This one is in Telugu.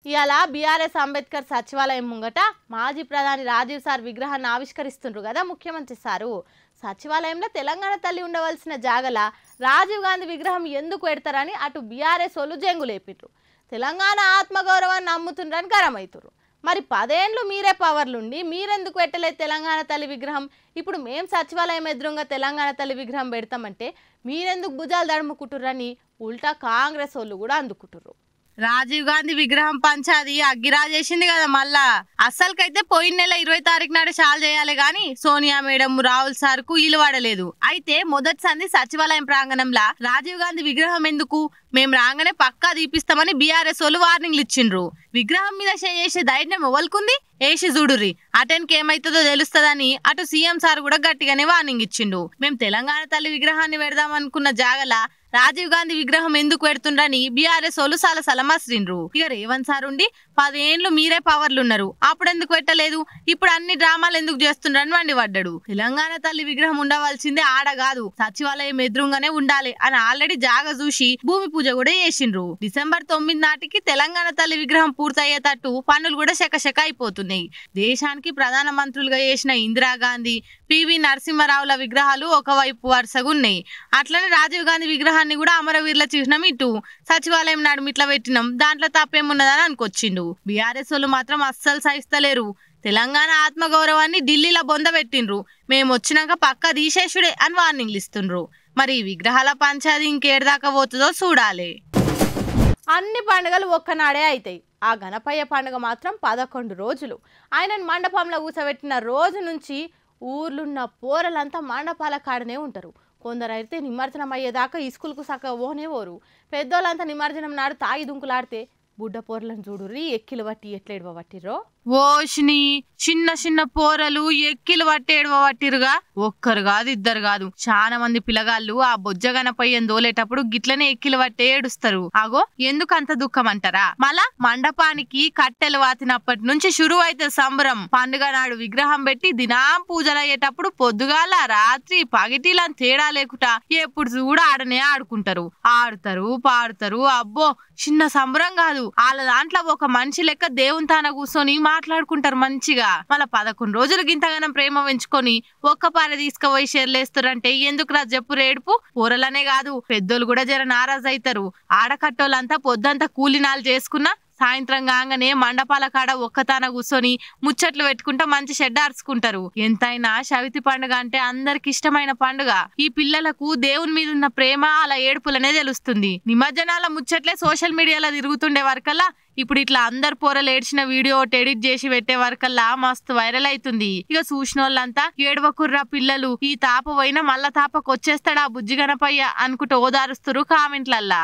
ఇయాల బీఆర్ఎస్ అంబేద్కర్ సచివాలయం ముంగట మాజీ ప్రధాని రాజీవ్ సార్ విగ్రహాన్ని ఆవిష్కరిస్తుండ్రు కదా ముఖ్యమంత్రి సారు. సచివాలయంలో తెలంగాణ తల్లి ఉండవలసిన జాగల రాజీవ్ గాంధీ విగ్రహం ఎందుకు పెడతారని అటు బీఆర్ఎస్ వాళ్ళు జంగులేపిట్రు. తెలంగాణ ఆత్మగౌరవాన్ని నమ్ముతుండ్రని గరమైతురు. మరి 10 ఏళ్ళు మీరే పవర్లుండి మీరెందుకు పెట్టలేదు తెలంగాణ తల్లి విగ్రహం? ఇప్పుడు మేం సచివాలయం ఎదురుగా తెలంగాణ తల్లి విగ్రహం పెడతామంటే మీరెందుకు భుజాలు దడుముకుంటుర్రని ఉల్టా కాంగ్రెస్ వాళ్ళు కూడా అందుకుంటుర్రు. రాజీవ్ గాంధీ విగ్రహం పంచాది అగ్గిరాజేసింది కదా మళ్ళా. అస్సలకైతే పోయిన నెల 20 తారీఖు నాడు షాల్ చేయాలి గాని సోనియా మేడం రాహుల్ సార్ కు ఇల్లు వాడలేదు. అయితే మొదటి సంధి సచివాలయం ప్రాంగణంలో రాజీవ్ గాంధీ విగ్రహం ఎందుకు, మేము రాగానే పక్కా దీపిస్తామని బీఆర్ఎస్ వాళ్ళు వార్నింగ్లు ఇచ్చిండ్రు. విగ్రహం మీద చేసే ధైర్యం ఎవరుకుంది? ఏసి చూడుర్రి, అటెన్కి ఏమైతుందో తెలుస్తుందని అటు సీఎం సార్ కూడా గట్టిగానే వార్నింగ్ ఇచ్చిండు. మేము తెలంగాణ తల్లి విగ్రహాన్ని పెడదాం అనుకున్న జాగల రాజీవ్ గాంధీ విగ్రహం ఎందుకు పెడుతుండ్రని బీఆర్ఎస్ వాళ్ళు సలసల మసిరిండ్రు. ఇక రేవంత్ సార్ ఉండి 10 ఏళ్ళు మీరే పవర్లు ఉన్నారు, అప్పుడు ఎందుకు పెట్టలేదు, ఇప్పుడు అన్ని డ్రామాలు ఎందుకు చేస్తుండ్రని మండిపడ్డాడు. తెలంగాణ తల్లి విగ్రహం ఉండవలసిందే ఆడ కాదు, సచివాలయం ఎదురుగానే ఉండాలి అని ఆల్రెడీ జాగ చూసి భూమి పూజ కూడా చేసిండ్రు. డిసెంబర్ 9 నాటికి తెలంగాణ తల్లి విగ్రహం పూర్తయ్యేటట్టు పనులు కూడా శకశక అయిపోతున్నాయి. దేశానికి ప్రధాన మంత్రులుగా చేసిన ఇందిరాగాంధీ, పివి నరసింహారావుల విగ్రహాలు ఒకవైపు వరుసగా ఉన్నాయి. అట్లనే రాజీవ్ గాంధీ విగ్రహాన్ని కూడా అమరవీరుల చిహ్నం ఇటు సచివాలయం నడుము ఇట్లా పెట్టినాం, దాంట్లో తప్పేమున్నదని అనుకొచ్చిండు. బీఆర్ఎస్ వాళ్ళు మాత్రం అస్సలు సహిస్తలేరు. తెలంగాణ ఆత్మగౌరవాన్ని ఢిల్లీలో బొందబెట్టిండ్రు, మేము వచ్చినాక పక్క తీసేసుడే అని వార్నింగ్లు ఇస్తుండ్రు. మరి విగ్రహాల పంచాది ఇంకేడదాకా పోతుందో చూడాలి. అన్ని పండుగలు ఒక్కనాడే అవుతాయి. ఆ గణపయ్య పండుగ మాత్రం 11 రోజులు. ఆయనను మండపంలో కూర్చోబెట్టిన రోజు నుంచి ఊర్లున్న పోరలంతా మండపాల కాడనే ఉంటారు. కొందరైతే నిమజ్జనం అయ్యేదాకా ఈ స్కూల్కు సక్క పోరు. పెద్దోళ్ళంతా నిమజ్జనం నాడు తాగి దుంకులాడితే బుడ్డ పోరలను చూడుర్రి ఎక్కిలు బట్టి ఎట్లా ఎడవబట్టిర్రో. ఓష్ని చిన్న చిన్న పోరలు ఎక్కిలు పట్టి ఎడవబట్టిరుగా. ఒక్కరు కాదు ఇద్దరు కాదు, చాలా మంది పిల్లగాళ్ళు ఆ బొజ్జ గణపయ్యను దోలేటప్పుడు గిట్లనే ఎక్కిలు పట్టి ఏడుస్తారు. అగో ఎందుకు అంత దుఃఖం అంటారా? మళ్ళా మండపానికి కట్టెలు వాతినప్పటి నుంచి షురు అయితే సంబరం. పండుగ నాడు విగ్రహం పెట్టి దినాం పూజలు అయ్యేటప్పుడు పొద్దుగాల రాత్రి పగిటిలని తేడా లేకుండా ఎప్పుడు చూడ ఆడనే ఆడుకుంటారు, ఆడుతారు పాడుతారు. అబ్బో చిన్న సంబరం కాదు, వాళ్ళ దాంట్లో ఒక మనిషి లెక్క దేవుని తాన కూర్చొని మాట్లాడుకుంటారు మంచిగా. మళ్ళా 11 రోజులు గింతగానం ప్రేమ పెంచుకొని ఒక్క పార తీసుకుపోయి షెర్లేస్తారంటే ఎందుకురా చెప్పు రేడుపు? ఊరలనే కాదు పెద్దోళ్ళు కూడా జర నారాజు అవుతారు. ఆడకట్టోళ్ళంతా పొద్దంతా కూలినాలు చేసుకున్నా సాయంత్రం కాగానే మండపాల కాడ ఒక్కతాన కూర్చొని ముచ్చట్లు పెట్టుకుంటా మంచి షెడ్ అరుచుకుంటారు. ఎంతైనా చవితి పండుగ అంటే అందరికి ఇష్టమైన పండుగ. ఈ పిల్లలకు దేవుని మీద ఉన్న ప్రేమ అలా ఏడుపులనే తెలుస్తుంది. నిమజ్జనాల ముచ్చట్లే సోషల్ మీడియాలో తిరుగుతుండే వరకల్లా ఇప్పుడు ఇట్లా అందరు పోరలు ఏడ్చిన వీడియో ఎడిట్ చేసి పెట్టే వరకల్లా మస్తు వైరల్ అవుతుంది. ఇక చూసిన వాళ్ళంతా ఏడవకుర్రా పిల్లలు, ఈ తాప పోయినా మళ్ళా తాపకు వచ్చేస్తాడా బుజ్జి గణపయ్య అనుకుంటూ ఓదారుస్తురు కామెంట్లల్లా.